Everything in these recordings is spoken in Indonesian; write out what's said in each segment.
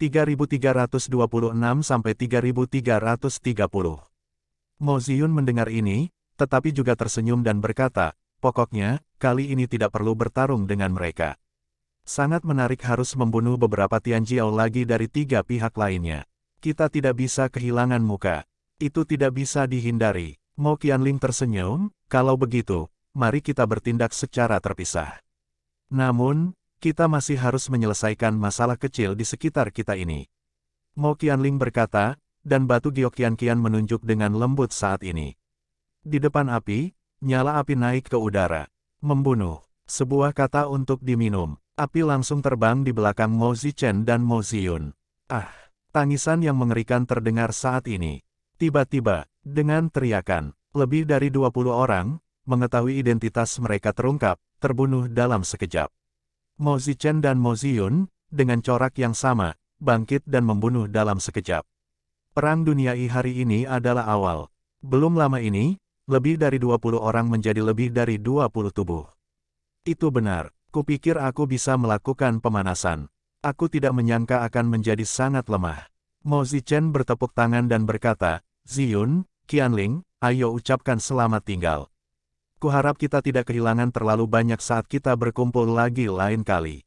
3326-3330. Mo Ziyun mendengar ini, tetapi juga tersenyum dan berkata, pokoknya, kali ini tidak perlu bertarung dengan mereka. Sangat menarik harus membunuh beberapa Tianjiao lagi dari 3 pihak lainnya. Kita tidak bisa kehilangan muka. Itu tidak bisa dihindari. Mo Qianling tersenyum, kalau begitu, mari kita bertindak secara terpisah. Namun, kita masih harus menyelesaikan masalah kecil di sekitar kita ini. Mo Qianling berkata, dan batu giok Qian menunjuk dengan lembut saat ini. Di depan api, nyala api naik ke udara. Membunuh. Sebuah kata untuk diminum. Api langsung terbang di belakang Mo Zichen dan Mo Ziyun. Ah! Tangisan yang mengerikan terdengar saat ini. Tiba-tiba, dengan teriakan, lebih dari 20 orang, mengetahui identitas mereka terungkap, terbunuh dalam sekejap. Mo Zichen dan Mo Ziyun, dengan corak yang sama, bangkit dan membunuh dalam sekejap. Perang Dunia I hari ini adalah awal. Belum lama ini, lebih dari 20 orang menjadi lebih dari 20 tubuh. Itu benar, kupikir aku bisa melakukan pemanasan. Aku tidak menyangka akan menjadi sangat lemah. Mo Zichen bertepuk tangan dan berkata, Ziyun, Qianling, ayo ucapkan selamat tinggal. Kuharap kita tidak kehilangan terlalu banyak saat kita berkumpul lagi lain kali.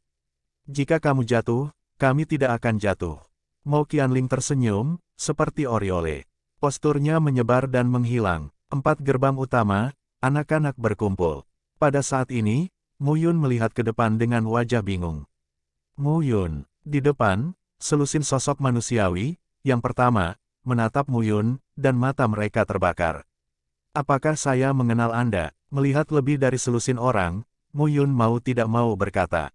Jika kamu jatuh, kami tidak akan jatuh. Mo Qianling tersenyum, seperti Oriole. Posturnya menyebar dan menghilang. 4 gerbang utama, anak-anak berkumpul. Pada saat ini, Mu Yun melihat ke depan dengan wajah bingung. Mu Yun, di depan, selusin sosok manusiawi, yang pertama, menatap Mu Yun, dan mata mereka terbakar. Apakah saya mengenal Anda? Melihat lebih dari selusin orang, Mu Yun mau tidak mau berkata.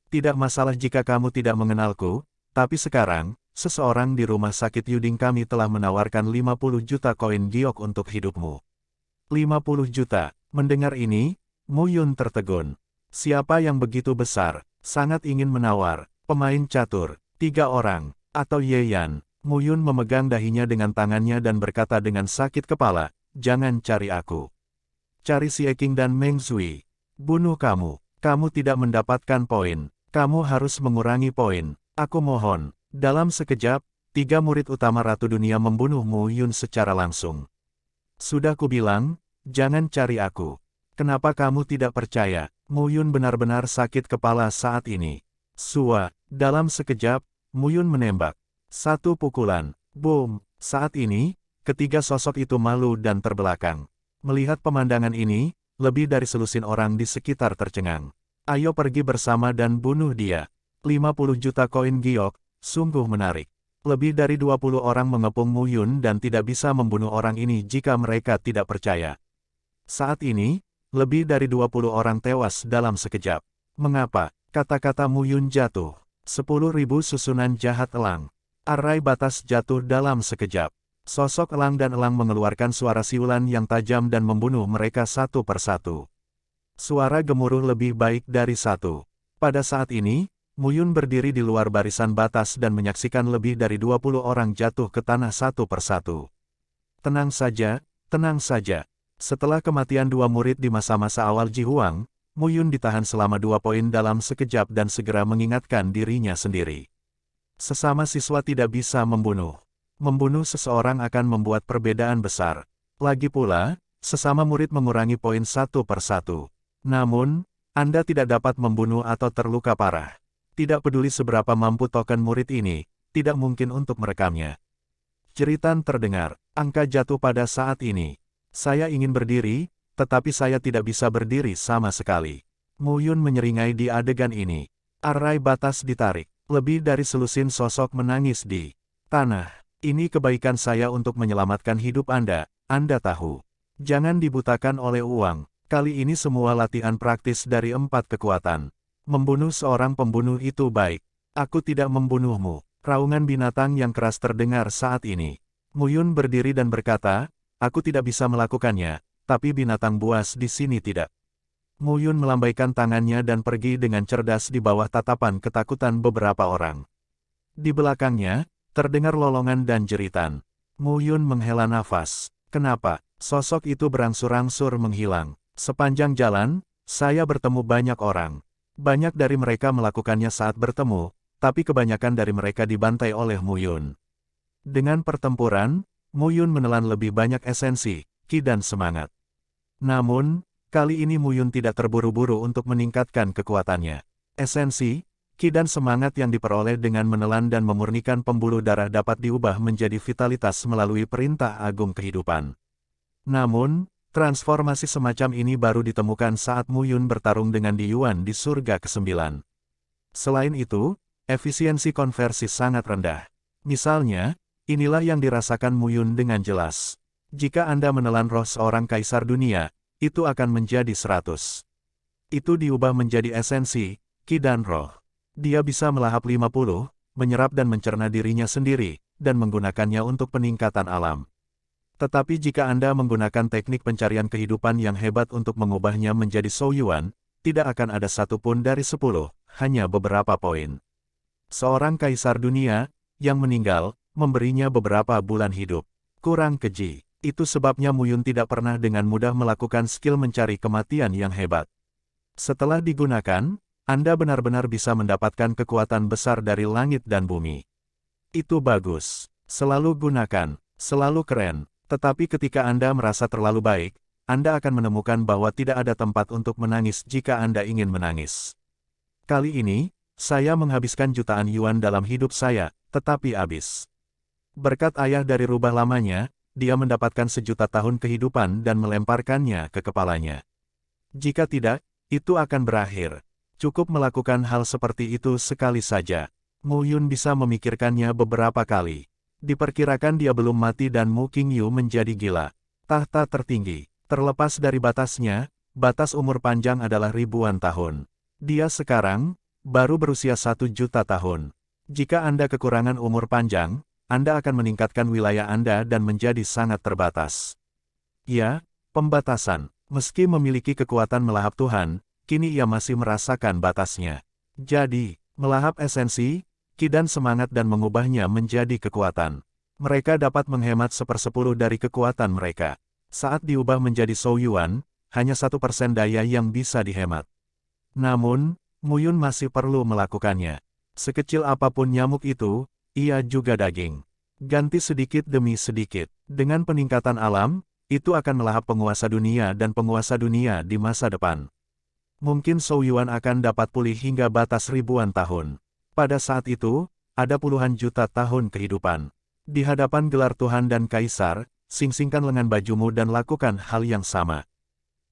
Tidak masalah jika kamu tidak mengenalku, tapi sekarang, seseorang di rumah sakit Yuding kami telah menawarkan 50 juta koin giok untuk hidupmu. 50 juta. Mendengar ini, Mu Yun tertegun. Siapa yang begitu besar, sangat ingin menawar, pemain catur, 3 orang, atau Ye Yan? Mu Yun memegang dahinya dengan tangannya dan berkata dengan sakit kepala, jangan cari aku. Cari Xie Qing dan Meng Zui. Bunuh kamu. Kamu tidak mendapatkan poin. Kamu harus mengurangi poin. Aku mohon. Dalam sekejap, 3 murid utama Ratu Dunia membunuh Mu Yun secara langsung. Sudah kubilang, jangan cari aku. Kenapa kamu tidak percaya? Mu Yun benar-benar sakit kepala saat ini. Sua, dalam sekejap, Mu Yun menembak. 1 pukulan. Boom. Saat ini, ketiga sosok itu malu dan terbelakang. Melihat pemandangan ini, lebih dari selusin orang di sekitar tercengang. Ayo pergi bersama dan bunuh dia. 50 juta koin giok. Sungguh menarik. Lebih dari 20 orang mengepung Mu Yun dan tidak bisa membunuh orang ini jika mereka tidak percaya. Saat ini, lebih dari 20 orang tewas dalam sekejap. Mengapa? Kata-kata Mu Yun jatuh. 10.000 susunan jahat elang. Arai batas jatuh dalam sekejap. Sosok elang dan elang mengeluarkan suara siulan yang tajam dan membunuh mereka satu persatu. Suara gemuruh lebih baik dari satu. Pada saat ini, Mu Yun berdiri di luar barisan batas dan menyaksikan lebih dari 20 orang jatuh ke tanah satu persatu. Tenang saja, tenang saja. Setelah kematian 2 murid di masa-masa awal Ji Huang, Mu Yun ditahan selama 2 poin dalam sekejap dan segera mengingatkan dirinya sendiri. Sesama siswa tidak bisa membunuh. Membunuh seseorang akan membuat perbedaan besar. Lagi pula, sesama murid mengurangi poin satu persatu. Namun, Anda tidak dapat membunuh atau terluka parah. Tidak peduli seberapa mampu token murid ini, tidak mungkin untuk merekamnya. Jeritan terdengar, angka jatuh pada saat ini. Saya ingin berdiri, tetapi saya tidak bisa berdiri sama sekali. Mu Yun menyeringai di adegan ini. Arai batas ditarik, lebih dari selusin sosok menangis di tanah. Ini kebaikan saya untuk menyelamatkan hidup Anda tahu. Jangan dibutakan oleh uang. Kali ini semua latihan praktis dari 4 kekuatan. Membunuh seorang pembunuh itu baik. Aku tidak membunuhmu. Raungan binatang yang keras terdengar saat ini. Mu Yun berdiri dan berkata, aku tidak bisa melakukannya, tapi binatang buas di sini tidak. Mu Yun melambaikan tangannya dan pergi dengan cerdas di bawah tatapan ketakutan beberapa orang. Di belakangnya, terdengar lolongan dan jeritan. Mu Yun menghela nafas. Kenapa? Sosok itu berangsur-angsur menghilang. Sepanjang jalan, saya bertemu banyak orang. Banyak dari mereka melakukannya saat bertemu, tapi kebanyakan dari mereka dibantai oleh Mu Yun. Dengan pertempuran, Mu Yun menelan lebih banyak esensi, ki dan semangat. Namun, kali ini Mu Yun tidak terburu-buru untuk meningkatkan kekuatannya. Esensi, ki dan semangat yang diperoleh dengan menelan dan memurnikan pembuluh darah dapat diubah menjadi vitalitas melalui perintah agung kehidupan. Namun, transformasi semacam ini baru ditemukan saat Mu Yun bertarung dengan Di Yuan di surga ke-9. Selain itu, efisiensi konversi sangat rendah. Misalnya, inilah yang dirasakan Mu Yun dengan jelas. Jika Anda menelan roh seorang kaisar dunia, itu akan menjadi 100. Itu diubah menjadi esensi, ki dan roh. Dia bisa melahap 50, menyerap dan mencerna dirinya sendiri, dan menggunakannya untuk peningkatan alam. Tetapi jika Anda menggunakan teknik pencarian kehidupan yang hebat untuk mengubahnya menjadi Shou Yuan, tidak akan ada satupun dari 10, hanya beberapa poin. Seorang kaisar dunia, yang meninggal, memberinya beberapa bulan hidup. Kurang keji. Itu sebabnya Mu Yun tidak pernah dengan mudah melakukan skill mencari kematian yang hebat. Setelah digunakan, Anda benar-benar bisa mendapatkan kekuatan besar dari langit dan bumi. Itu bagus. Selalu gunakan. Selalu keren. Tetapi ketika Anda merasa terlalu baik, Anda akan menemukan bahwa tidak ada tempat untuk menangis jika Anda ingin menangis. Kali ini, saya menghabiskan jutaan yuan dalam hidup saya, tetapi habis. Berkat ayah dari rubah lamanya, dia mendapatkan sejuta tahun kehidupan dan melemparkannya ke kepalanya. Jika tidak, itu akan berakhir. Cukup melakukan hal seperti itu sekali saja. Mu Yun bisa memikirkannya beberapa kali. Diperkirakan dia belum mati dan Mu Qingyu menjadi gila. Tahta tertinggi. Terlepas dari batasnya, batas umur panjang adalah ribuan tahun. Dia sekarang, baru berusia 1 juta tahun. Jika Anda kekurangan umur panjang, Anda akan meningkatkan wilayah Anda dan menjadi sangat terbatas. Ya, pembatasan. Meski memiliki kekuatan melahap Tuhan, kini ia masih merasakan batasnya. Jadi, melahap esensi, ki dan semangat dan mengubahnya menjadi kekuatan. Mereka dapat menghemat 1/10 dari kekuatan mereka. Saat diubah menjadi Shou Yuan, hanya 1% daya yang bisa dihemat. Namun, Mu Yun masih perlu melakukannya. Sekecil apapun nyamuk itu, ia juga daging. Ganti sedikit demi sedikit. Dengan peningkatan alam, itu akan melahap penguasa dunia dan penguasa dunia di masa depan. Mungkin Shou Yuan akan dapat pulih hingga batas ribuan tahun. Pada saat itu, ada puluhan juta tahun kehidupan. Di hadapan gelar Tuhan dan Kaisar, sing-singkan lengan bajumu dan lakukan hal yang sama.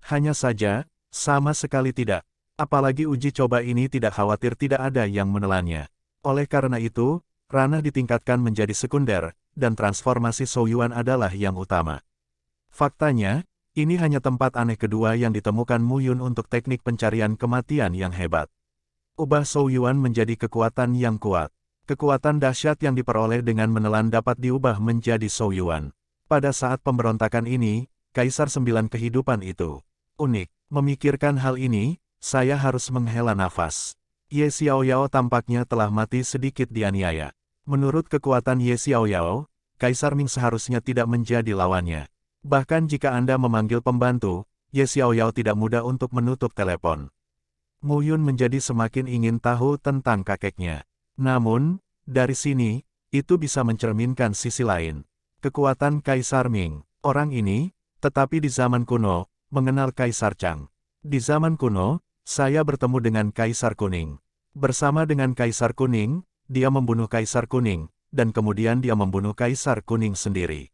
Hanya saja, sama sekali tidak. Apalagi uji coba ini tidak khawatir tidak ada yang menelannya. Oleh karena itu, ranah ditingkatkan menjadi sekunder, dan transformasi Shou Yuan adalah yang utama. Faktanya, ini hanya tempat aneh kedua yang ditemukan Mu Yun untuk teknik pencarian kematian yang hebat. Ubah Shou Yuan menjadi kekuatan yang kuat. Kekuatan dahsyat yang diperoleh dengan menelan dapat diubah menjadi Shou Yuan. Pada saat pemberontakan ini, Kaisar 9 kehidupan itu. Unik. Memikirkan hal ini, saya harus menghela nafas. Ye Xiaoyao tampaknya telah mati sedikit dianiaya. Menurut kekuatan Ye Xiaoyao, Kaisar Ming seharusnya tidak menjadi lawannya. Bahkan jika Anda memanggil pembantu, Ye Xiaoyao tidak mudah untuk menutup telepon. Mu Yun menjadi semakin ingin tahu tentang kakeknya. Namun, dari sini, itu bisa mencerminkan sisi lain. Kekuatan Kaisar Ming. Orang ini, tetapi di zaman kuno, mengenal Kaisar Chang. Di zaman kuno, saya bertemu dengan Kaisar Kuning. Bersama dengan Kaisar Kuning, dia membunuh Kaisar Kuning, dan kemudian dia membunuh Kaisar Kuning sendiri.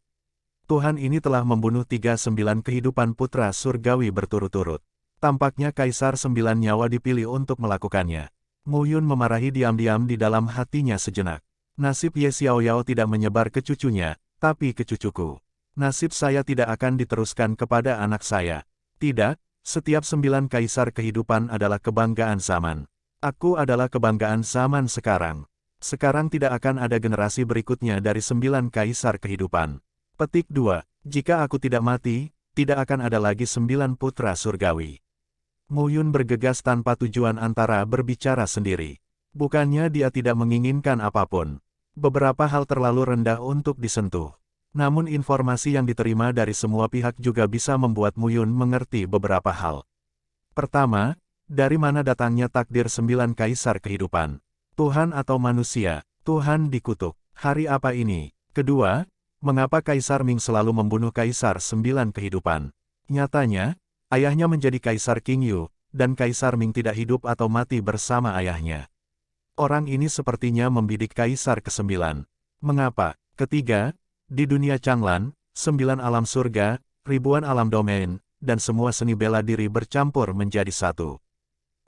Tuhan ini telah membunuh 39 kehidupan putra surgawi berturut-turut. Tampaknya Kaisar 9 nyawa dipilih untuk melakukannya. Mu Yun memarahi diam-diam di dalam hatinya sejenak. Nasib Ye Xiaoyao tidak menyebar ke cucunya, tapi ke cucuku. Nasib saya tidak akan diteruskan kepada anak saya. Tidak, setiap 9 kaisar kehidupan adalah kebanggaan zaman. Aku adalah kebanggaan zaman sekarang. Sekarang tidak akan ada generasi berikutnya dari 9 kaisar kehidupan. Petik 2. Jika aku tidak mati, tidak akan ada lagi 9 putra surgawi. Mu Yun bergegas tanpa tujuan antara berbicara sendiri. Bukannya dia tidak menginginkan apapun. Beberapa hal terlalu rendah untuk disentuh. Namun informasi yang diterima dari semua pihak juga bisa membuat Mu Yun mengerti beberapa hal. Pertama, dari mana datangnya takdir 9 kaisar kehidupan. Tuhan atau manusia? Tuhan dikutuk. Hari apa ini? Kedua, mengapa Kaisar Ming selalu membunuh Kaisar 9 kehidupan? Nyatanya, ayahnya menjadi Kaisar King Yu, dan Kaisar Ming tidak hidup atau mati bersama ayahnya. Orang ini sepertinya membidik Kaisar ke-9. Mengapa? Ketiga, di dunia Changlan, 9 alam surga, ribuan alam domain, dan semua seni bela diri bercampur menjadi satu.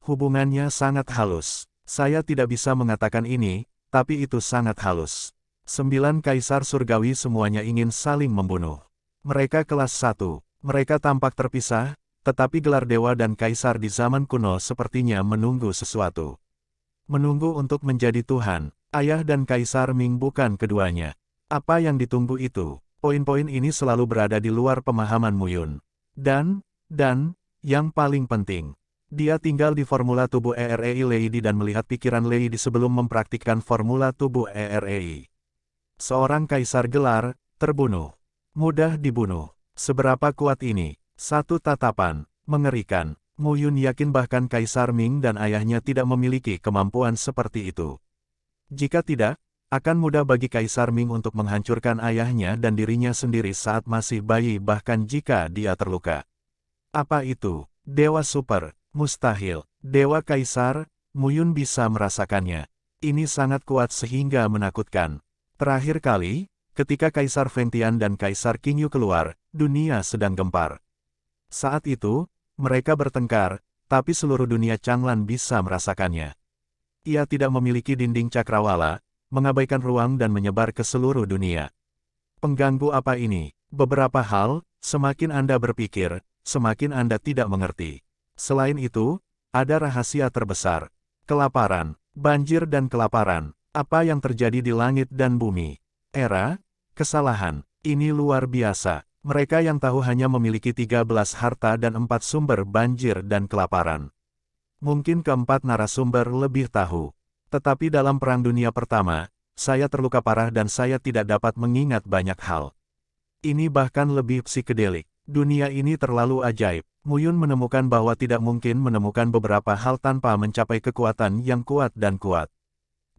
Hubungannya sangat halus. Saya tidak bisa mengatakan ini, tapi itu sangat halus. 9 kaisar surgawi semuanya ingin saling membunuh. Mereka kelas 1. Mereka tampak terpisah, tetapi gelar dewa dan kaisar di zaman kuno sepertinya menunggu sesuatu. Menunggu untuk menjadi Tuhan. Ayah dan Kaisar Ming bukan keduanya. Apa yang ditunggu itu? Poin-poin ini selalu berada di luar pemahaman Muyun. Dan, yang paling penting, dia tinggal di formula tubuh EREI Lady dan melihat pikiran Lady sebelum mempraktikkan formula tubuh EREI. Seorang kaisar gelar, terbunuh. Mudah dibunuh. Seberapa kuat ini? Satu tatapan, mengerikan. Muyun yakin bahkan Kaisar Ming dan ayahnya tidak memiliki kemampuan seperti itu. Jika tidak, akan mudah bagi Kaisar Ming untuk menghancurkan ayahnya dan dirinya sendiri saat masih bayi bahkan jika dia terluka. Apa itu? Dewa super, mustahil. Dewa Kaisar, Muyun bisa merasakannya. Ini sangat kuat sehingga menakutkan. Terakhir kali, ketika Kaisar Feng Tian dan Kaisar King Yu keluar, dunia sedang gempar. Saat itu, mereka bertengkar, tapi seluruh dunia Changlan bisa merasakannya. Ia tidak memiliki dinding cakrawala, mengabaikan ruang dan menyebar ke seluruh dunia. Pengganggu apa ini? Beberapa hal, semakin Anda berpikir, semakin Anda tidak mengerti. Selain itu, ada rahasia terbesar. Kelaparan, banjir dan kelaparan. Apa yang terjadi di langit dan bumi? Era, kesalahan. Ini luar biasa. Mereka yang tahu hanya memiliki 13 harta dan 4 sumber banjir dan kelaparan. Mungkin keempat narasumber lebih tahu. Tetapi dalam Perang Dunia Pertama, saya terluka parah dan saya tidak dapat mengingat banyak hal. Ini bahkan lebih psikedelik. Dunia ini terlalu ajaib. Muyun menemukan bahwa tidak mungkin menemukan beberapa hal tanpa mencapai kekuatan yang kuat dan kuat.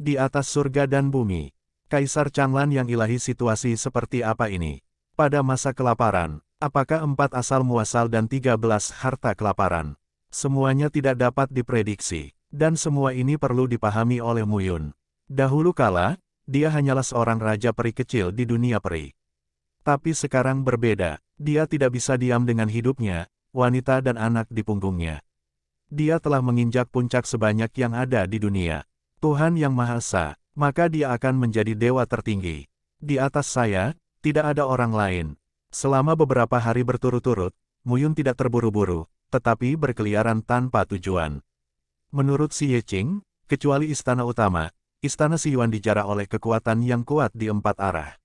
Di atas surga dan bumi, Kaisar Changlan yang ilahi situasi seperti apa ini? Pada masa kelaparan, apakah 4 asal muasal dan 13 harta kelaparan? Semuanya tidak dapat diprediksi, dan semua ini perlu dipahami oleh Muyun. Dahulu kala, dia hanyalah seorang raja peri kecil di dunia peri. Tapi sekarang berbeda, dia tidak bisa diam dengan hidupnya, wanita dan anak di punggungnya. Dia telah menginjak puncak sebanyak yang ada di dunia. Tuhan yang Maha Esa, maka dia akan menjadi dewa tertinggi. Di atas saya, tidak ada orang lain. Selama beberapa hari berturut-turut, Muyun tidak terburu-buru, tetapi berkeliaran tanpa tujuan. Menurut Xi Yeqing, kecuali istana utama, istana Xi Yuan dijarah oleh kekuatan yang kuat di 4 arah.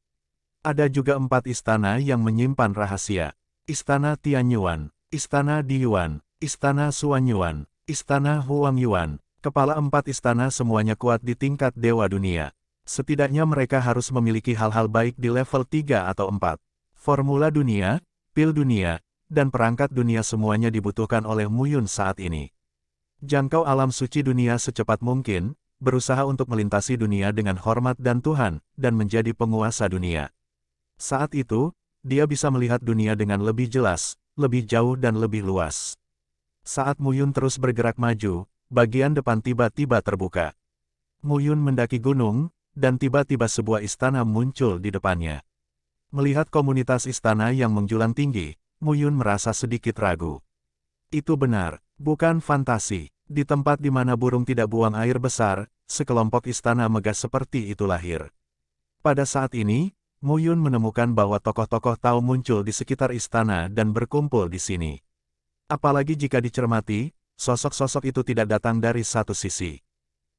Ada juga 4 istana yang menyimpan rahasia. Istana Tianyuan, Istana Diyuan, Istana Suanyuan, Istana Huangyuan. Kepala 4 istana semuanya kuat di tingkat dewa dunia. Setidaknya mereka harus memiliki hal-hal baik di level 3 atau 4. Formula dunia, pil dunia, dan perangkat dunia semuanya dibutuhkan oleh Muyun saat ini. Jangkau alam suci dunia secepat mungkin, berusaha untuk melintasi dunia dengan hormat dan Tuhan, dan menjadi penguasa dunia. Saat itu, dia bisa melihat dunia dengan lebih jelas, lebih jauh dan lebih luas. Saat Muyun terus bergerak maju, bagian depan tiba-tiba terbuka. Muyun mendaki gunung, dan tiba-tiba sebuah istana muncul di depannya. Melihat komunitas istana yang menjulang tinggi, Muyun merasa sedikit ragu. Itu benar, bukan fantasi. Di tempat di mana burung tidak buang air besar, sekelompok istana megah seperti itu lahir. Pada saat ini, Muyun menemukan bahwa tokoh-tokoh Tao muncul di sekitar istana dan berkumpul di sini. Apalagi jika dicermati, sosok-sosok itu tidak datang dari satu sisi.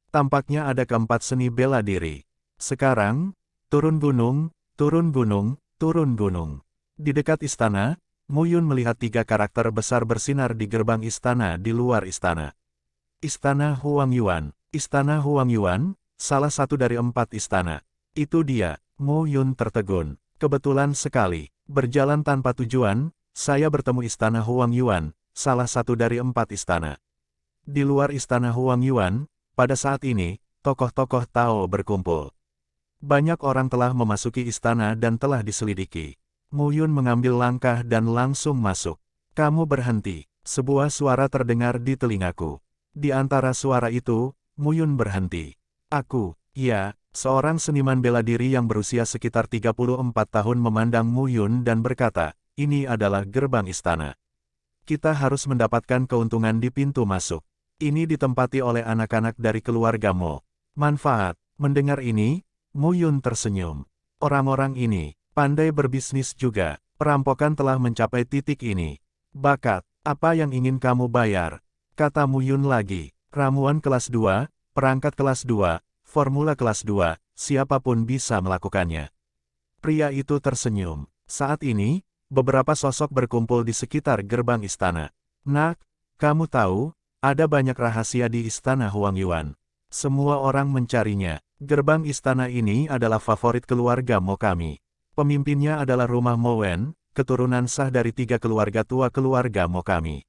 Tampaknya ada keempat seni bela diri. Sekarang, turun gunung, turun gunung, turun gunung. Di dekat istana, Muyun melihat 3 karakter besar bersinar di gerbang istana di luar istana. Istana Huangyuan. Istana Huangyuan, salah satu dari 4 istana. Itu dia, Muyun tertegun. Kebetulan sekali, berjalan tanpa tujuan, saya bertemu istana Huangyuan, salah satu dari 4 istana. Di luar istana Huangyuan, pada saat ini, tokoh-tokoh Tao berkumpul. Banyak orang telah memasuki istana dan telah diselidiki. Mu Yun mengambil langkah dan langsung masuk. Kamu berhenti. Sebuah suara terdengar di telingaku. Di antara suara itu, Mu Yun berhenti. Aku, ya, seorang seniman bela diri yang berusia sekitar 34 tahun memandang Mu Yun dan berkata, ini adalah gerbang istana. Kita harus mendapatkan keuntungan di pintu masuk. Ini ditempati oleh anak-anak dari keluarga Mo. Manfaat. Mendengar ini, Mu Yun tersenyum. Orang-orang ini, pandai berbisnis juga. Perampokan telah mencapai titik ini. Bakat, apa yang ingin kamu bayar? Kata Mu Yun lagi. Ramuan kelas 2, perangkat kelas 2, formula kelas 2, siapapun bisa melakukannya. Pria itu tersenyum. Saat ini, beberapa sosok berkumpul di sekitar gerbang istana. Nak, kamu tahu, ada banyak rahasia di istana Huang Yuan. Semua orang mencarinya. Gerbang istana ini adalah favorit keluarga Mo kami. Pemimpinnya adalah rumah Mo Wen, keturunan sah dari 3 keluarga tua keluarga Mo kami.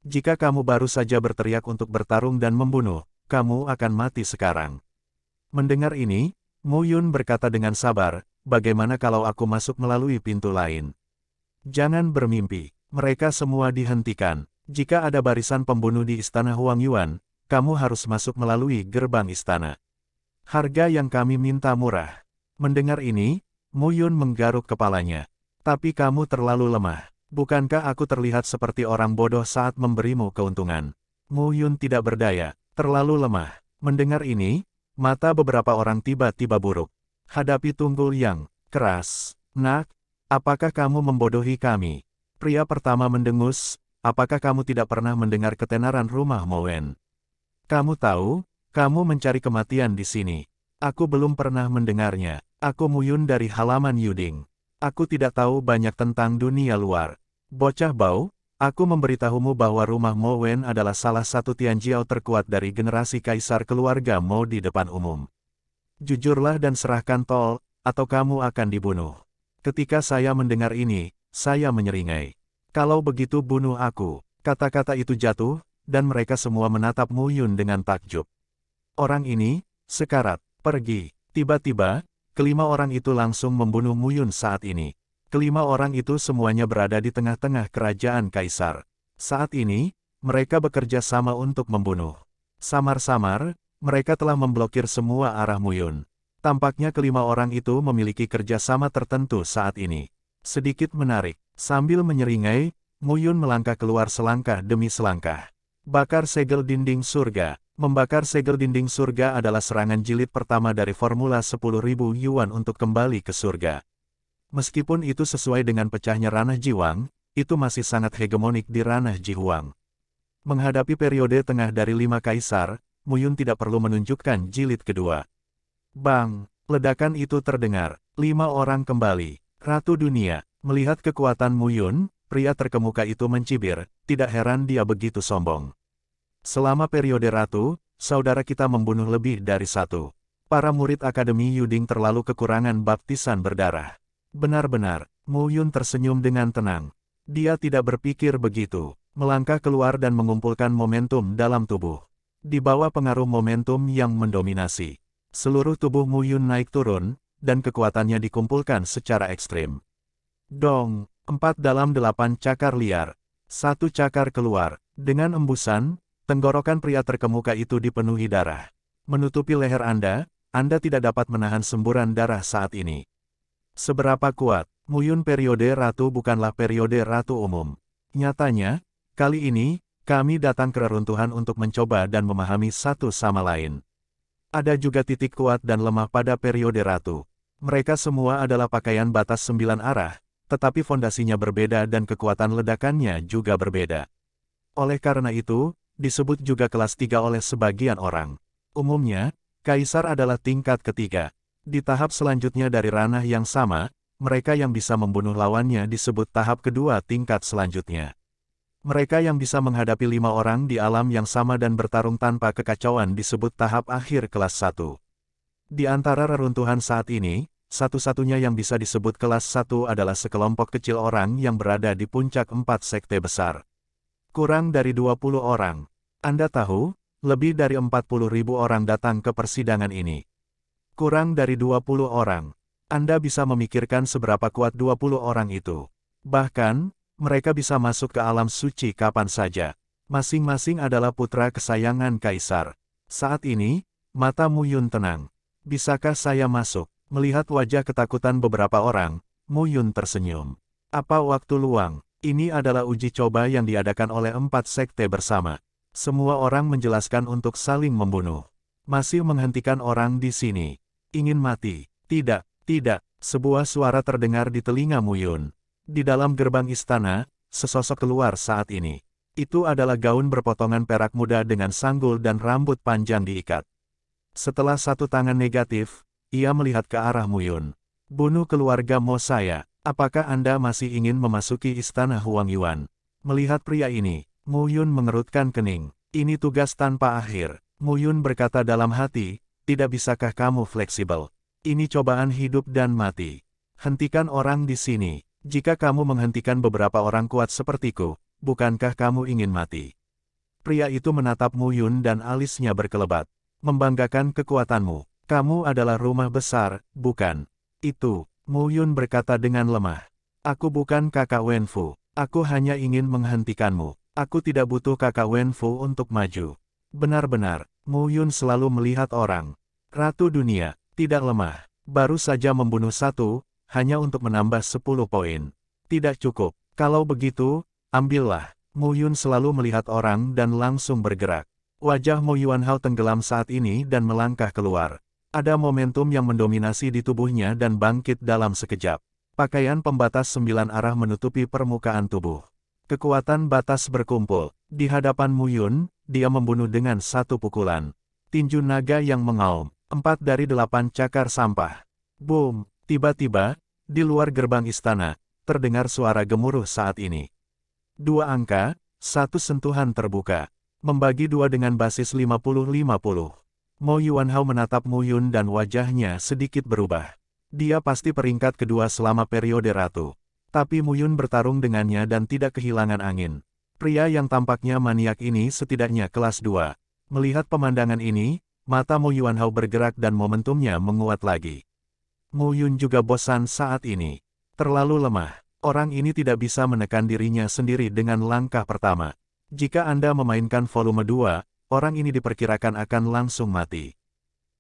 Jika kamu baru saja berteriak untuk bertarung dan membunuh, kamu akan mati sekarang. Mendengar ini, Mu Yun berkata dengan sabar, bagaimana kalau aku masuk melalui pintu lain? Jangan bermimpi, mereka semua dihentikan. Jika ada barisan pembunuh di istana Huang Yuan, kamu harus masuk melalui gerbang istana. Harga yang kami minta murah. Mendengar ini, Mu Yun menggaruk kepalanya. Tapi kamu terlalu lemah. Bukankah aku terlihat seperti orang bodoh saat memberimu keuntungan? Mu Yun tidak berdaya, terlalu lemah. Mendengar ini, mata beberapa orang tiba-tiba buruk. Hadapi Tunggul yang keras. Nak, apakah kamu membodohi kami? Pria pertama mendengus, apakah kamu tidak pernah mendengar ketenaran rumah Mo Wen? Kamu tahu, kamu mencari kematian di sini. Aku belum pernah mendengarnya. Aku Mu Yun dari halaman Yuding. Aku tidak tahu banyak tentang dunia luar. Bocah bau, aku memberitahumu bahwa rumah Mo Wen adalah salah satu Tianjiao terkuat dari generasi kaisar keluarga Mo di depan umum. Jujurlah dan serahkan tol, atau kamu akan dibunuh. Ketika saya mendengar ini, saya menyeringai. Kalau begitu bunuh aku. Kata-kata itu jatuh, dan mereka semua menatap Mu Yun dengan takjub. Orang ini, sekarat, pergi. Tiba-tiba, kelima orang itu langsung membunuh Mu Yun saat ini. Kelima orang itu semuanya berada di tengah-tengah kerajaan kaisar. Saat ini, mereka bekerja sama untuk membunuh. Samar-samar, mereka telah memblokir semua arah Mu Yun. Tampaknya kelima orang itu memiliki kerjasama tertentu saat ini. Sedikit menarik, sambil menyeringai, Mu Yun melangkah keluar selangkah demi selangkah. Bakar segel dinding surga. Membakar segel dinding surga adalah serangan jilid pertama dari formula 10.000 yuan untuk kembali ke surga. Meskipun itu sesuai dengan pecahnya ranah Jiwang, itu masih sangat hegemonik di ranah Jihuang. Menghadapi periode tengah dari 5 kaisar, Mu Yun tidak perlu menunjukkan jilid kedua. Bang! Ledakan itu terdengar. 5 orang kembali. Ratu dunia. Melihat kekuatan Mu Yun, pria terkemuka itu mencibir, tidak heran dia begitu sombong. Selama periode ratu, saudara kita membunuh lebih dari 1. Para murid Akademi Yuding terlalu kekurangan baptisan berdarah. Benar-benar, Mu Yun tersenyum dengan tenang. Dia tidak berpikir begitu, melangkah keluar dan mengumpulkan momentum dalam tubuh. Di bawah pengaruh momentum yang mendominasi, seluruh tubuh Mu Yun naik turun, dan kekuatannya dikumpulkan secara ekstrim. Dong, 4 dalam 8 cakar liar. 1 cakar keluar, dengan embusan, tenggorokan pria terkemuka itu dipenuhi darah. Menutupi leher Anda tidak dapat menahan semburan darah saat ini. Seberapa kuat, Mu Yun periode ratu bukanlah periode ratu umum. Nyatanya, kali ini, kami datang ke reruntuhan untuk mencoba dan memahami satu sama lain. Ada juga titik kuat dan lemah pada periode ratu. Mereka semua adalah pakaian batas 9 arah, tetapi fondasinya berbeda dan kekuatan ledakannya juga berbeda. Oleh karena itu, disebut juga kelas 3 oleh sebagian orang. Umumnya, kaisar adalah tingkat ketiga. Di tahap selanjutnya dari ranah yang sama, mereka yang bisa membunuh lawannya disebut tahap kedua tingkat selanjutnya. Mereka yang bisa menghadapi 5 orang di alam yang sama dan bertarung tanpa kekacauan disebut tahap akhir kelas 1. Di antara reruntuhan saat ini, satu-satunya yang bisa disebut kelas 1 adalah sekelompok kecil orang yang berada di puncak 4 sekte besar. Kurang dari 20 orang. Anda tahu, Lebih dari 40.000 orang datang ke persidangan ini. Kurang dari 20 orang. Anda bisa memikirkan seberapa kuat 20 orang itu. Bahkan, mereka bisa masuk ke alam suci kapan saja. Masing-masing adalah putra kesayangan Kaisar. Saat ini, mata Mu Yun tenang. Bisakah saya masuk? Melihat wajah ketakutan beberapa orang, Mu Yun tersenyum. Apa waktu luang? Ini adalah uji coba yang diadakan oleh 4 sekte bersama. Semua orang menjelaskan untuk saling membunuh. Masih menghentikan orang di sini. Ingin mati? Tidak, tidak. Sebuah suara terdengar di telinga Mu Yun. Di dalam gerbang istana, sesosok keluar saat ini. Itu adalah gaun berpotongan perak muda dengan sanggul dan rambut panjang diikat. Setelah satu tangan negatif, ia melihat ke arah Mu Yun. Bunuh keluarga Mo saya. Apakah Anda masih ingin memasuki istana Huang Yuan? Melihat pria ini, Mu Yun mengerutkan kening. Ini tugas tanpa akhir. Mu Yun berkata dalam hati, tidak bisakah kamu fleksibel? Ini cobaan hidup dan mati. Hentikan orang di sini. Jika kamu menghentikan beberapa orang kuat sepertiku, bukankah kamu ingin mati? Pria itu menatap Mu Yun dan alisnya berkelebat. Membanggakan kekuatanmu. Kamu adalah rumah besar, bukan? Itu, Mu Yun berkata dengan lemah. Aku bukan kakak Wen Fu. Aku hanya ingin menghentikanmu. Aku tidak butuh kakak Wen Fu untuk maju. Benar-benar, Mu Yun selalu melihat orang. Ratu dunia, tidak lemah. Baru saja membunuh satu, hanya untuk menambah 10 poin. Tidak cukup. Kalau begitu, ambillah. Mu Yun selalu melihat orang dan langsung bergerak. Wajah Mo Yuanhao tenggelam saat ini dan melangkah keluar. Ada momentum yang mendominasi di tubuhnya dan bangkit dalam sekejap. Pakaian pembatas 9 arah menutupi permukaan tubuh. Kekuatan batas berkumpul. Di hadapan Mu Yun, dia membunuh dengan satu pukulan. Tinju naga yang mengaum. 4 dari 8 cakar sampah. Boom! Tiba-tiba, di luar gerbang istana, terdengar suara gemuruh saat ini. 2 angka, 1 sentuhan terbuka. Membagi 2 dengan basis 50-50. Mo Yuanhao menatap Mu Yun dan wajahnya sedikit berubah. Dia pasti peringkat kedua selama periode ratu. Tapi Mu Yun bertarung dengannya dan tidak kehilangan angin. Pria yang tampaknya maniak ini setidaknya kelas 2. Melihat pemandangan ini, mata Mo Yuanhao bergerak dan momentumnya menguat lagi. Mu Yun juga bosan saat ini. Terlalu lemah. Orang ini tidak bisa menekan dirinya sendiri dengan langkah pertama. Jika Anda memainkan volume 2, orang ini diperkirakan akan langsung mati.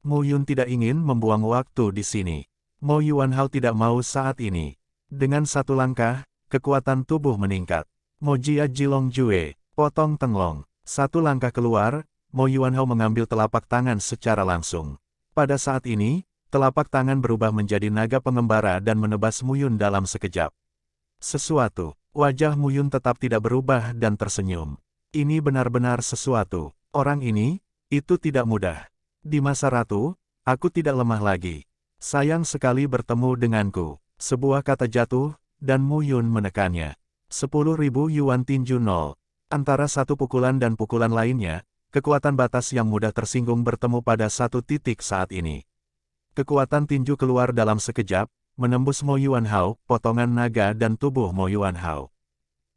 Mu Yun tidak ingin membuang waktu di sini. Mo Yuanhao tidak mau saat ini. Dengan satu langkah, kekuatan tubuh meningkat. Mo Jia Jilong Jue, potong tenglong. Satu langkah keluar, Mo Yuanhao mengambil telapak tangan secara langsung. Pada saat ini, telapak tangan berubah menjadi naga pengembara dan menebas Mu Yun dalam sekejap. Sesuatu. Wajah Mu Yun tetap tidak berubah dan tersenyum. Ini benar-benar sesuatu. Orang ini, itu tidak mudah. Di masa ratu, aku tidak lemah lagi. Sayang sekali bertemu denganku. Sebuah kata jatuh, dan Mu Yun menekannya. 10.000 yuan tinju 0. Antara satu pukulan dan pukulan lainnya, kekuatan batas yang mudah tersinggung bertemu pada satu titik saat ini. Kekuatan tinju keluar dalam sekejap, menembus Mo Yuanhao, potongan naga dan tubuh Mo Yuanhao.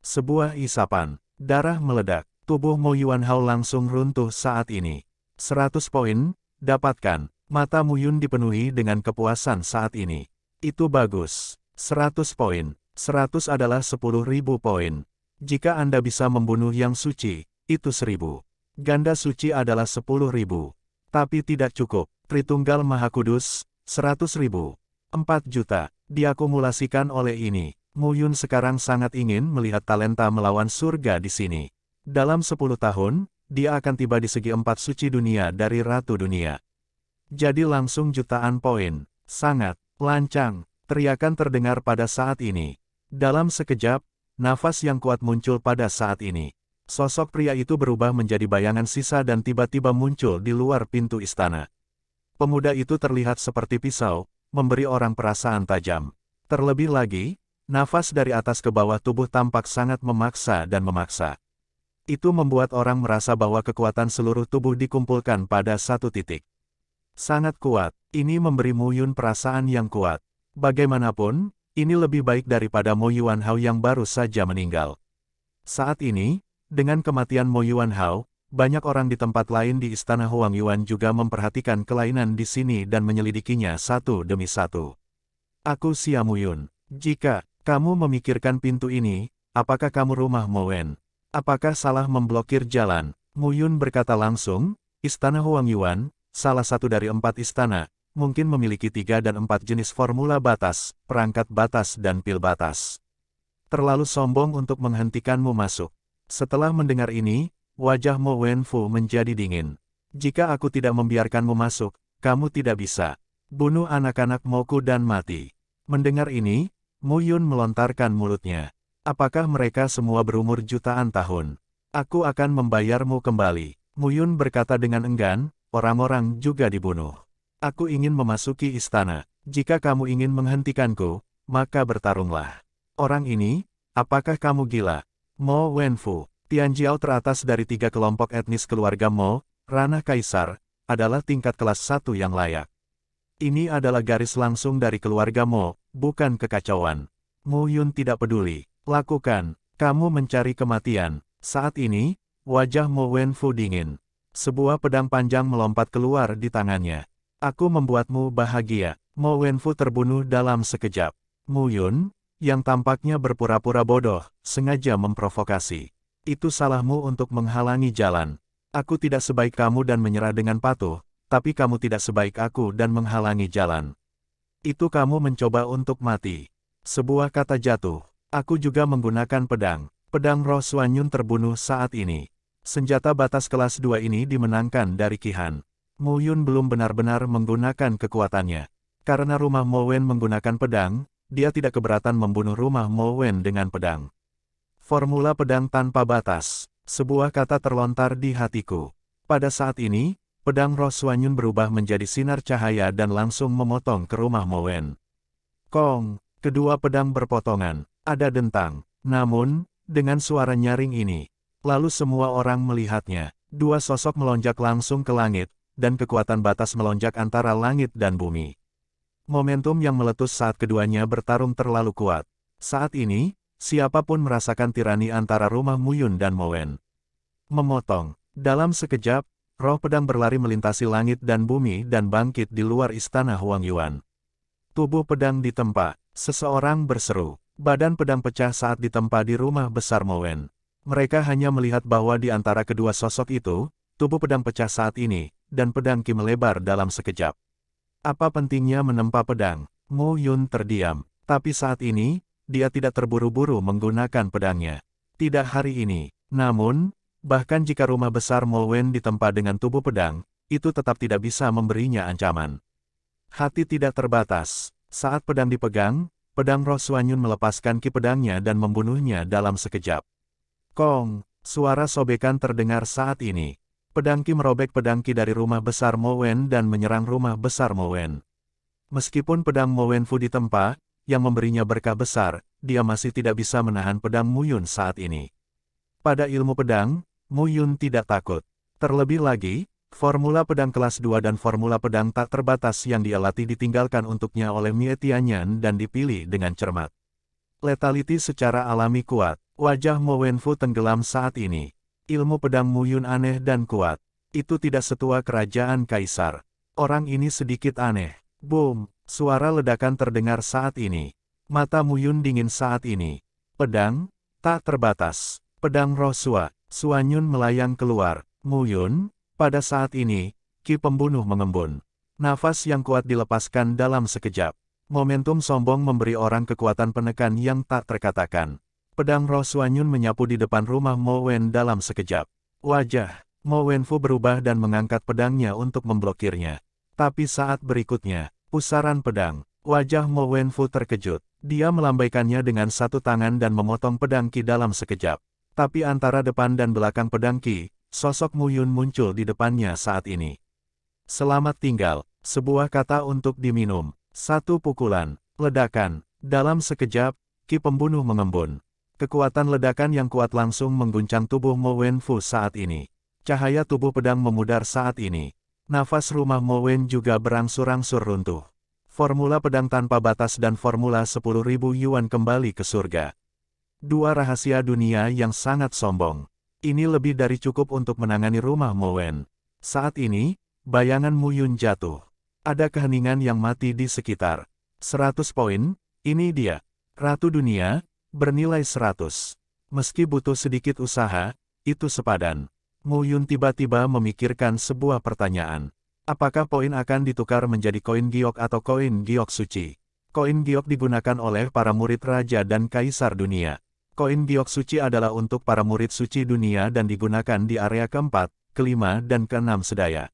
Sebuah isapan, darah meledak, tubuh Mo Yuanhao langsung runtuh saat ini. 100 poin, dapatkan. Mata Mu Yun dipenuhi dengan kepuasan saat ini. Itu bagus. 100 poin. 100 adalah 10.000 poin. Jika Anda bisa membunuh yang suci, itu 1000. Ganda suci adalah 10.000. Tapi tidak cukup. Tritunggal Maha Kudus, 100.000. 4 juta. Diakumulasikan oleh ini. Mu Yun sekarang sangat ingin melihat talenta melawan surga di sini. Dalam 10 tahun, dia akan tiba di segi 4 suci dunia dari Ratu Dunia. Jadi langsung jutaan poin. Sangat lancang. Teriakan terdengar pada saat ini. Dalam sekejap, nafas yang kuat muncul pada saat ini. Sosok pria itu berubah menjadi bayangan sisa dan tiba-tiba muncul di luar pintu istana. Pemuda itu terlihat seperti pisau, memberi orang perasaan tajam. Terlebih lagi, nafas dari atas ke bawah tubuh tampak sangat memaksa dan memaksa. Itu membuat orang merasa bahwa kekuatan seluruh tubuh dikumpulkan pada satu titik. Sangat kuat, ini memberi Mu Yun perasaan yang kuat. Bagaimanapun, ini lebih baik daripada Mo Yuanhao yang baru saja meninggal. Saat ini, dengan kematian Mo Yuanhao, banyak orang di tempat lain di Istana Huangyuan juga memperhatikan kelainan di sini dan menyelidikinya satu demi satu. Aku Xia Muyun. Jika kamu memikirkan pintu ini, apakah kamu rumah Mo Wen? Apakah salah memblokir jalan? Muyun berkata langsung, Istana Huangyuan, salah satu dari 4 istana, mungkin memiliki 3 dan 4 jenis formula batas, perangkat batas dan pil batas. Terlalu sombong untuk menghentikanmu masuk. Setelah mendengar ini, wajah Mo Wenfu menjadi dingin. Jika aku tidak membiarkanmu masuk, kamu tidak bisa bunuh anak-anak Moku dan mati. Mendengar ini, Mo Yun melontarkan mulutnya. Apakah mereka semua berumur jutaan tahun? Aku akan membayarmu kembali. Mo Yun berkata dengan enggan, orang-orang juga dibunuh. Aku ingin memasuki istana. Jika kamu ingin menghentikanku, maka bertarunglah. Orang ini, apakah kamu gila? Mo Wenfu, Tianjiao teratas dari 3 kelompok etnis keluarga Mo, ranah kaisar, adalah tingkat kelas 1 yang layak. Ini adalah garis langsung dari keluarga Mo, bukan kekacauan. Mo Yun tidak peduli. Lakukan, kamu mencari kematian. Saat ini, wajah Mo Wenfu dingin. Sebuah pedang panjang melompat keluar di tangannya. Aku membuatmu bahagia. Mo Wenfu terbunuh dalam sekejap. Mo Yun, yang tampaknya berpura-pura bodoh, sengaja memprovokasi. Itu salahmu untuk menghalangi jalan. Aku tidak sebaik kamu dan menyerah dengan patuh, tapi kamu tidak sebaik aku dan menghalangi jalan. Itu kamu mencoba untuk mati. Sebuah kata jatuh. Aku juga menggunakan pedang. Pedang roh Xuanyun terbunuh saat ini. Senjata batas kelas 2 ini dimenangkan dari Qi Han. Mo Yun belum benar-benar menggunakan kekuatannya. Karena rumah Mo Wen menggunakan pedang, dia tidak keberatan membunuh rumah Mo Wen dengan pedang. Formula pedang tanpa batas. Sebuah kata terlontar di hatiku. Pada saat ini, pedang roh Xuanyun berubah menjadi sinar cahaya dan langsung memotong ke rumah Mo Wen. Kong, kedua pedang berpotongan. Ada dentang. Namun, dengan suara nyaring ini, lalu semua orang melihatnya. Dua sosok melonjak langsung ke langit, dan kekuatan batas melonjak antara langit dan bumi. Momentum yang meletus saat keduanya bertarung terlalu kuat. Saat ini, siapapun merasakan tirani antara rumah Mo Yun dan Mo Wen. Memotong. Dalam sekejap, roh pedang berlari melintasi langit dan bumi dan bangkit di luar istana Huangyuan. Tubuh pedang ditempa. Seseorang berseru. Badan pedang pecah saat ditempa di rumah besar Mo Wen. Mereka hanya melihat bahwa di antara kedua sosok itu, tubuh pedang pecah saat ini, dan pedang Qi melebar dalam sekejap. Apa pentingnya menempa pedang? Mo Yun terdiam. Tapi saat ini, dia tidak terburu-buru menggunakan pedangnya. Tidak hari ini. Namun, bahkan jika rumah besar Mo Wen ditempa dengan tubuh pedang, itu tetap tidak bisa memberinya ancaman. Hati tidak terbatas. Saat pedang dipegang, pedang roh Xuanyun melepaskan Qi pedangnya dan membunuhnya dalam sekejap. Kong, suara sobekan terdengar saat ini. Pedang Qi merobek pedang Qi dari rumah besar Mo Wen dan menyerang rumah besar Mo Wen. Meskipun pedang Mo Wenfu ditempa, yang memberinya berkah besar, dia masih tidak bisa menahan pedang Mo Yun saat ini. Pada ilmu pedang, Mo Yun tidak takut. Terlebih lagi, formula pedang kelas 2 dan formula pedang tak terbatas yang dia latih ditinggalkan untuknya oleh Mie Tianyan dan dipilih dengan cermat. Lethality secara alami kuat. Wajah Mo Wenfu tenggelam saat ini. Ilmu pedang Mo Yun aneh dan kuat. Itu tidak setua kerajaan kaisar. Orang ini sedikit aneh. Boom! Suara ledakan terdengar saat ini. Mata Mo Yun dingin saat ini. Pedang, tak terbatas. Pedang roh Xuanyun melayang keluar. Mo Yun, pada saat ini, Qi pembunuh mengembun. Nafas yang kuat dilepaskan dalam sekejap. Momentum sombong memberi orang kekuatan penekan yang tak terkatakan. Pedang roh Xuanyun menyapu di depan rumah Mo Wen dalam sekejap. Wajah Mo Wenfu berubah dan mengangkat pedangnya untuk memblokirnya. Tapi saat berikutnya, pusaran pedang. Wajah Mo Wenfu terkejut. Dia melambaikannya dengan satu tangan dan memotong pedang Qi dalam sekejap. Tapi antara depan dan belakang pedang Qi, sosok Mo Yun muncul di depannya saat ini. Selamat tinggal. Sebuah kata untuk diminum. Satu pukulan. Ledakan. Dalam sekejap, Qi pembunuh mengembun. Kekuatan ledakan yang kuat langsung mengguncang tubuh Mo Wenfu saat ini. Cahaya tubuh pedang memudar saat ini. Nafas rumah Mo Wen juga berangsur-angsur runtuh. Formula pedang tanpa batas dan formula 10.000 yuan kembali ke surga. Dua rahasia dunia yang sangat sombong. Ini lebih dari cukup untuk menangani rumah Mo Wen. Saat ini, bayangan Mu Yun jatuh. Ada keheningan yang mati di sekitar. 100 poin, ini dia. Ratu Dunia, bernilai 100. Meski butuh sedikit usaha, itu sepadan. Mu Yun tiba-tiba memikirkan sebuah pertanyaan. Apakah poin akan ditukar menjadi koin giok atau koin giok suci? Koin giok digunakan oleh para murid raja dan kaisar dunia. Koin giok suci adalah untuk para murid suci dunia dan digunakan di area keempat, kelima dan keenam sedaya.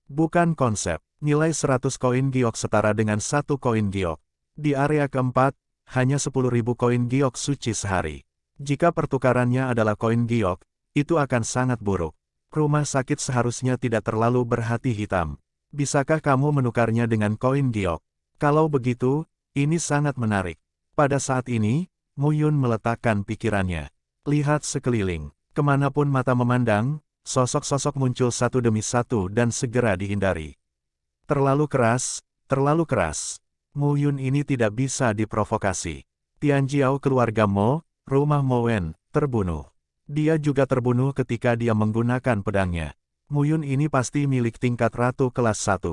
Bukan konsep, nilai 100 koin giok setara dengan 1 koin giok. Di area keempat, hanya 10.000 koin giok suci sehari. Jika pertukarannya adalah koin giok, itu akan sangat buruk. Rumah sakit seharusnya tidak terlalu berhati hitam. Bisakah kamu menukarnya dengan koin giok? Kalau begitu, ini sangat menarik. Pada saat ini, Mu Yun meletakkan pikirannya. Lihat sekeliling. Kemanapun mata memandang, sosok-sosok muncul satu demi satu dan segera dihindari. Terlalu keras, terlalu keras. Mu Yun ini tidak bisa diprovokasi. Tianjiao keluarga Mo, rumah Mo Wen, terbunuh. Dia juga terbunuh ketika dia menggunakan pedangnya. Mu Yun ini pasti milik tingkat ratu kelas 1.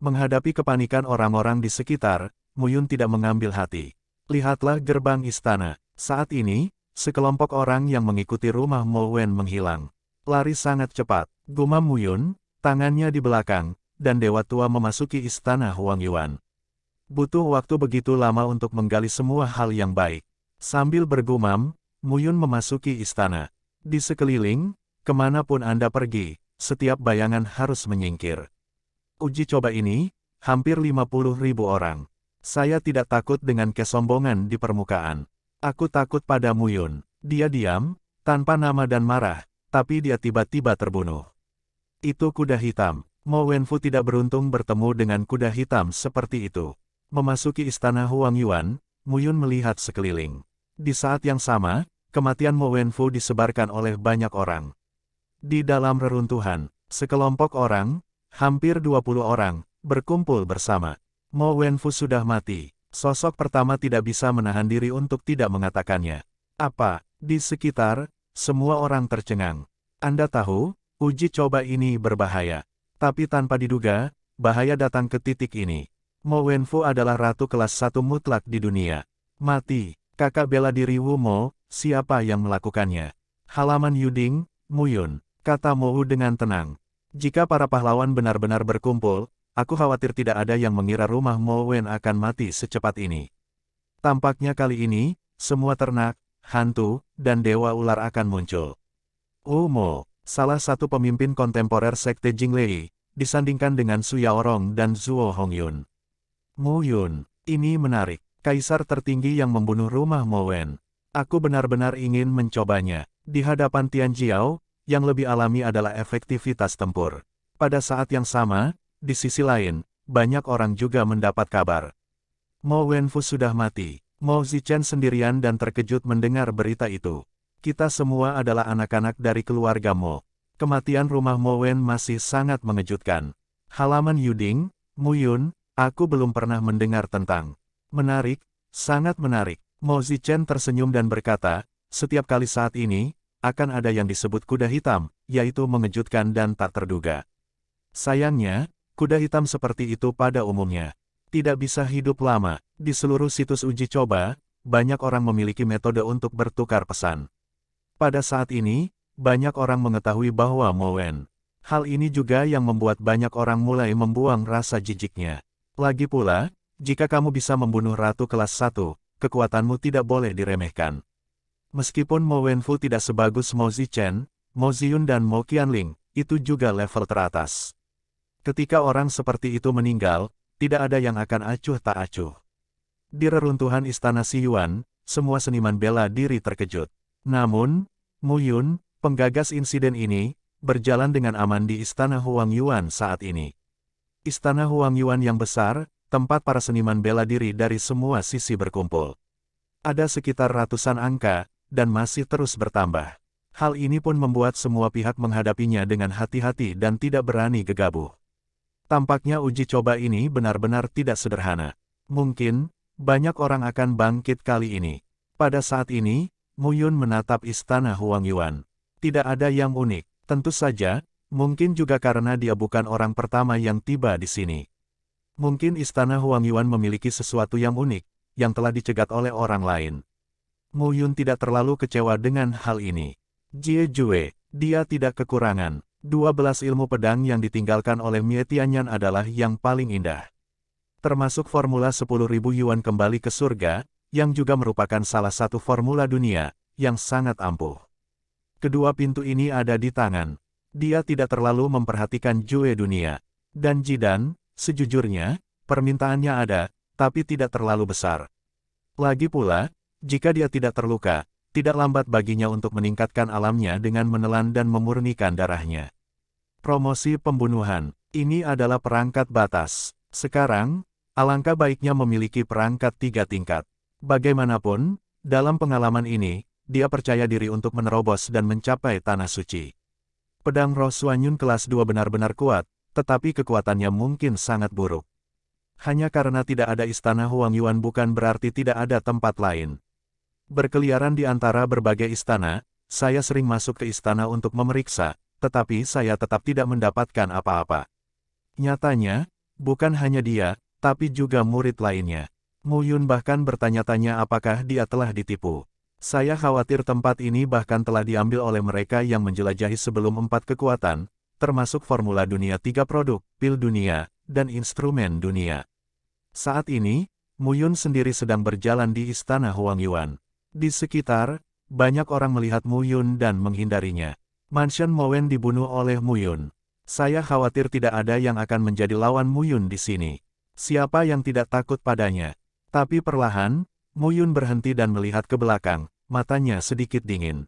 Menghadapi kepanikan orang-orang di sekitar, Mu Yun tidak mengambil hati. Lihatlah gerbang istana. Saat ini, sekelompok orang yang mengikuti rumah Mo Wen menghilang. Lari sangat cepat. Gumam Mu Yun, tangannya di belakang, dan Dewa Tua memasuki istana Huang Yuan. Butuh waktu begitu lama untuk menggali semua hal yang baik. Sambil bergumam, Mu Yun memasuki istana. Di sekeliling, kemanapun Anda pergi, setiap bayangan harus menyingkir. Uji coba ini, hampir 50.000 orang. Saya tidak takut dengan kesombongan di permukaan. Aku takut pada Mu Yun. Dia diam, tanpa nama dan marah, tapi dia tiba-tiba terbunuh. Itu kuda hitam. Mo Wenfu tidak beruntung bertemu dengan kuda hitam seperti itu. Memasuki istana Huang Yuan, Mu Yun melihat sekeliling. Di saat yang sama, kematian Mo Wenfu disebarkan oleh banyak orang. Di dalam reruntuhan, sekelompok orang, hampir 20 orang, berkumpul bersama. Mo Wenfu sudah mati. Sosok pertama tidak bisa menahan diri untuk tidak mengatakannya. Apa? Di sekitar, semua orang tercengang. Anda tahu, uji coba ini berbahaya. Tapi tanpa diduga, bahaya datang ke titik ini. Mo Wenfu adalah ratu kelas 1 mutlak di dunia. Mati. Kakak bela diri Wu Mo, siapa yang melakukannya? Halaman Yuding, Mu Yun, kata Mo Wu dengan tenang. Jika para pahlawan benar-benar berkumpul, aku khawatir tidak ada yang mengira rumah Mo Wen akan mati secepat ini. Tampaknya kali ini, semua ternak, hantu, dan dewa ular akan muncul. Wu Mo, salah satu pemimpin kontemporer sekte Jinglei, disandingkan dengan Su Yaorong dan Zuo Hongyun. Mu Yun, ini menarik. Kaisar tertinggi yang membunuh rumah Mo Wen. Aku benar-benar ingin mencobanya. Di hadapan Tianjiao, yang lebih alami adalah efektivitas tempur. Pada saat yang sama, di sisi lain, banyak orang juga mendapat kabar. Mo Wenfu sudah mati. Mo Zichen sendirian dan terkejut mendengar berita itu. Kita semua adalah anak-anak dari keluarga Mo. Kematian rumah Mo Wen masih sangat mengejutkan. Halaman Yuding, Mu Yun, aku belum pernah mendengar tentang. Menarik, sangat menarik. Mo Zichen tersenyum dan berkata, setiap kali saat ini, akan ada yang disebut kuda hitam, yaitu mengejutkan dan tak terduga. Sayangnya, kuda hitam seperti itu pada umumnya tidak bisa hidup lama. Di seluruh situs uji coba, banyak orang memiliki metode untuk bertukar pesan. Pada saat ini, banyak orang mengetahui bahwa Mo Wen. Hal ini juga yang membuat banyak orang mulai membuang rasa jijiknya. Lagi pula, jika kamu bisa membunuh ratu kelas 1, kekuatanmu tidak boleh diremehkan. Meskipun Mo Wenfu tidak sebagus Mo Zichen, Mo Ziyun dan Mo Qianling, itu juga level teratas. Ketika orang seperti itu meninggal, tidak ada yang akan acuh tak acuh. Di reruntuhan istana Xi Yuan, semua seniman bela diri terkejut. Namun, Mu Yun, penggagas insiden ini, berjalan dengan aman di istana Huang Yuan saat ini. Istana Huang Yuan yang besar, tempat para seniman bela diri dari semua sisi berkumpul. Ada sekitar ratusan angka, dan masih terus bertambah. Hal ini pun membuat semua pihak menghadapinya dengan hati-hati dan tidak berani gegabah. Tampaknya uji coba ini benar-benar tidak sederhana. Mungkin, banyak orang akan bangkit kali ini. Pada saat ini, Mu Yun menatap istana Huang Yuan. Tidak ada yang unik. Tentu saja, mungkin juga karena dia bukan orang pertama yang tiba di sini. Mungkin Istana Huangyuan memiliki sesuatu yang unik, yang telah dicegat oleh orang lain. Mu Yun tidak terlalu kecewa dengan hal ini. Jie Jue, dia tidak kekurangan. 12 ilmu pedang yang ditinggalkan oleh Mie Tianyan adalah yang paling indah. Termasuk formula 10.000 yuan kembali ke surga, yang juga merupakan salah satu formula dunia, yang sangat ampuh. Kedua pintu ini ada di tangan. Dia tidak terlalu memperhatikan Jue dunia. Dan Jidan, sejujurnya, permintaannya ada, tapi tidak terlalu besar. Lagi pula, jika dia tidak terluka, tidak lambat baginya untuk meningkatkan alamnya dengan menelan dan memurnikan darahnya. Promosi pembunuhan. Ini adalah perangkat batas. Sekarang, alangkah baiknya memiliki perangkat 3 tingkat. Bagaimanapun, dalam pengalaman ini, dia percaya diri untuk menerobos dan mencapai Tanah Suci. Pedang Roh Suanyun kelas 2 benar-benar kuat, tetapi kekuatannya mungkin sangat buruk. Hanya karena tidak ada Istana Huangyuan bukan berarti tidak ada tempat lain. Berkeliaran di antara berbagai istana, saya sering masuk ke istana untuk memeriksa, tetapi saya tetap tidak mendapatkan apa-apa. Nyatanya, bukan hanya dia, tapi juga murid lainnya. Mu Yun bahkan bertanya-tanya apakah dia telah ditipu. Saya khawatir tempat ini bahkan telah diambil oleh mereka yang menjelajahi sebelum 4 kekuatan, termasuk formula dunia 3 produk, pil dunia, dan instrumen dunia. Saat ini, Mu Yun sendiri sedang berjalan di Istana Huangyuan. Di sekitar, banyak orang melihat Mu Yun dan menghindarinya. Mansion Mowen dibunuh oleh Mu Yun. Saya khawatir tidak ada yang akan menjadi lawan Mu Yun di sini. Siapa yang tidak takut padanya? Tapi perlahan, Mu Yun berhenti dan melihat ke belakang, matanya sedikit dingin.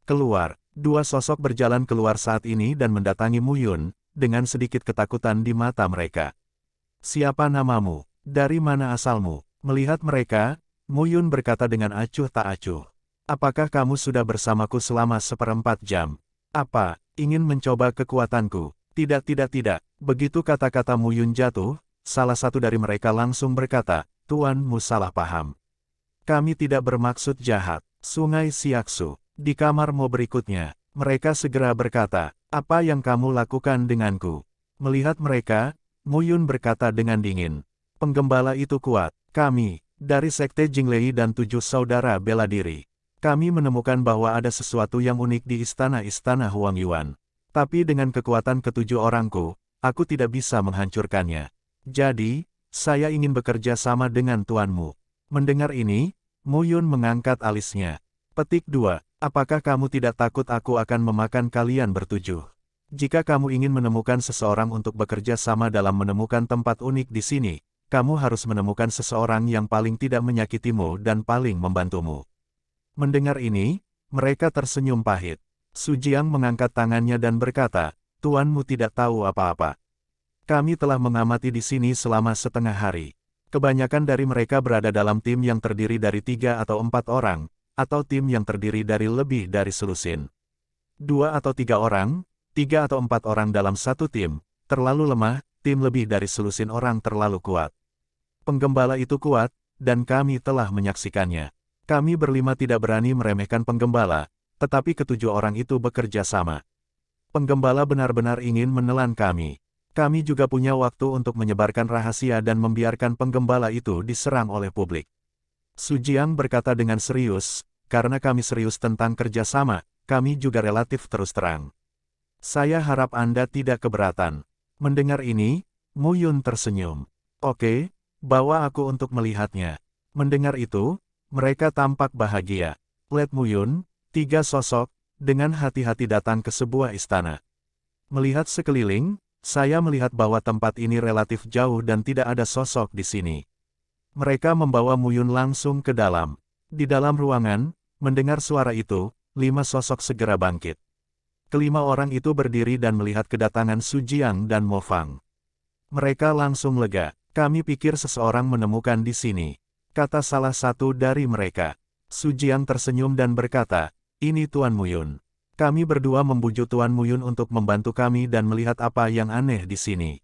Keluar, 2 sosok berjalan keluar saat ini dan mendatangi Mu Yun, dengan sedikit ketakutan di mata mereka. Siapa namamu? Dari mana asalmu? Melihat mereka, Mu Yun berkata dengan acuh tak acuh. Apakah kamu sudah bersamaku selama 1/4 jam? Apa, ingin mencoba kekuatanku? Tidak. Begitu kata-kata Mu Yun jatuh, salah satu dari mereka langsung berkata, Tuanmu salah paham. Kami tidak bermaksud jahat. Sungai Siaksu. Di kamar Mo berikutnya, mereka segera berkata, apa yang kamu lakukan denganku? Melihat mereka, Mu Yun berkata dengan dingin. Penggembala itu kuat. Kami, dari Sekte Jinglei dan 7 saudara bela diri. Kami menemukan bahwa ada sesuatu yang unik di istana-istana Huangyuan. Tapi dengan kekuatan ke-7 orangku, aku tidak bisa menghancurkannya. Jadi, saya ingin bekerja sama dengan tuanmu. Mendengar ini, Mu Yun mengangkat alisnya. Petik 2. Apakah kamu tidak takut aku akan memakan kalian bertujuh? Jika kamu ingin menemukan seseorang untuk bekerja sama dalam menemukan tempat unik di sini, kamu harus menemukan seseorang yang paling tidak menyakitimu dan paling membantumu. Mendengar ini, mereka tersenyum pahit. Su Jiang mengangkat tangannya dan berkata, tuanmu tidak tahu apa-apa. Kami telah mengamati di sini selama setengah hari. Kebanyakan dari mereka berada dalam tim yang terdiri dari 3 atau 4 orang, atau tim yang terdiri dari lebih dari selusin. 2 atau 3 orang, 3 atau 4 orang dalam satu tim, terlalu lemah, tim lebih dari selusin orang terlalu kuat. Penggembala itu kuat, dan kami telah menyaksikannya. Kami berlima tidak berani meremehkan penggembala, tetapi ke-7 orang itu bekerja sama. Penggembala benar-benar ingin menelan kami. Kami juga punya waktu untuk menyebarkan rahasia dan membiarkan penggembala itu diserang oleh publik. Su Jiang berkata dengan serius, karena kami serius tentang kerjasama, kami juga relatif terus terang. Saya harap Anda tidak keberatan. Mendengar ini, Mu Yun tersenyum. Oke, bawa aku untuk melihatnya. Mendengar itu, mereka tampak bahagia. Let Mu Yun, 3 sosok, dengan hati-hati datang ke sebuah istana. Melihat sekeliling, saya melihat bahwa tempat ini relatif jauh dan tidak ada sosok di sini. Mereka membawa Mu Yun langsung ke dalam. Di dalam ruangan, mendengar suara itu, 5 sosok segera bangkit. Kelima orang itu berdiri dan melihat kedatangan Su Jiang dan Mo Fang. Mereka langsung lega. Kami pikir seseorang menemukan di sini, kata salah satu dari mereka. Su Jiang tersenyum dan berkata, ini Tuan Mu Yun. Kami berdua membujuk Tuan Mu Yun untuk membantu kami dan melihat apa yang aneh di sini.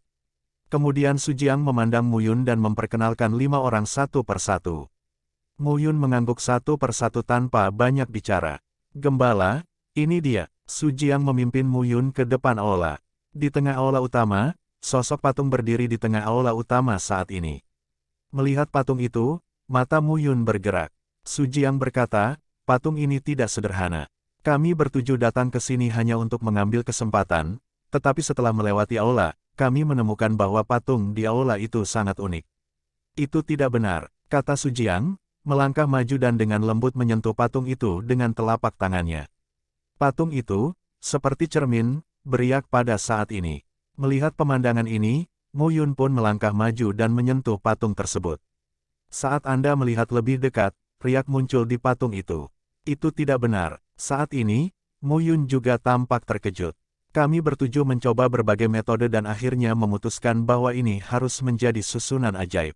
Kemudian Su Jiang memandang Mu Yun dan memperkenalkan 5 orang satu persatu. Mu Yun mengangguk satu persatu tanpa banyak bicara. Gembala, ini dia. Su Jiang memimpin Mu Yun ke depan aula. Di tengah aula utama, sosok patung berdiri di tengah aula utama saat ini. Melihat patung itu, mata Mu Yun bergerak. Su Jiang berkata, patung ini tidak sederhana. Kami bertuju datang ke sini hanya untuk mengambil kesempatan, tetapi setelah melewati aula, kami menemukan bahwa patung di aula itu sangat unik. Itu tidak benar, kata Su Jiang, melangkah maju dan dengan lembut menyentuh patung itu dengan telapak tangannya. Patung itu, seperti cermin, beriak pada saat ini. Melihat pemandangan ini, Mu Yun pun melangkah maju dan menyentuh patung tersebut. Saat Anda melihat lebih dekat, riak muncul di patung itu. Itu tidak benar. Saat ini, Mu Yun juga tampak terkejut. Kami bertuju mencoba berbagai metode dan akhirnya memutuskan bahwa ini harus menjadi susunan ajaib.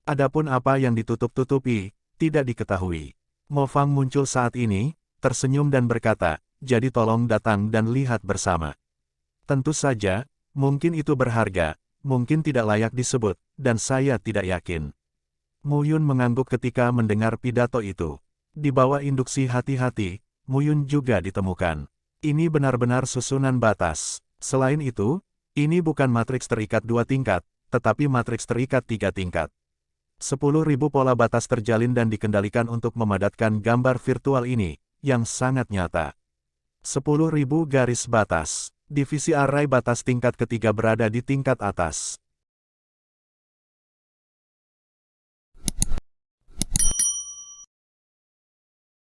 Adapun apa yang ditutup-tutupi, tidak diketahui. Mo Fang muncul saat ini, tersenyum dan berkata, jadi tolong datang dan lihat bersama. Tentu saja, mungkin itu berharga, mungkin tidak layak disebut, dan saya tidak yakin. Mu Yun mengangguk ketika mendengar pidato itu. Di bawah induksi hati-hati, Mu Yun juga ditemukan. Ini benar-benar susunan batas. Selain itu, ini bukan matriks terikat 2 tingkat, tetapi matriks terikat 3 tingkat. 10.000 pola batas terjalin dan dikendalikan untuk memadatkan gambar virtual ini, yang sangat nyata. 10.000 garis batas. Divisi array batas tingkat ketiga berada di tingkat atas.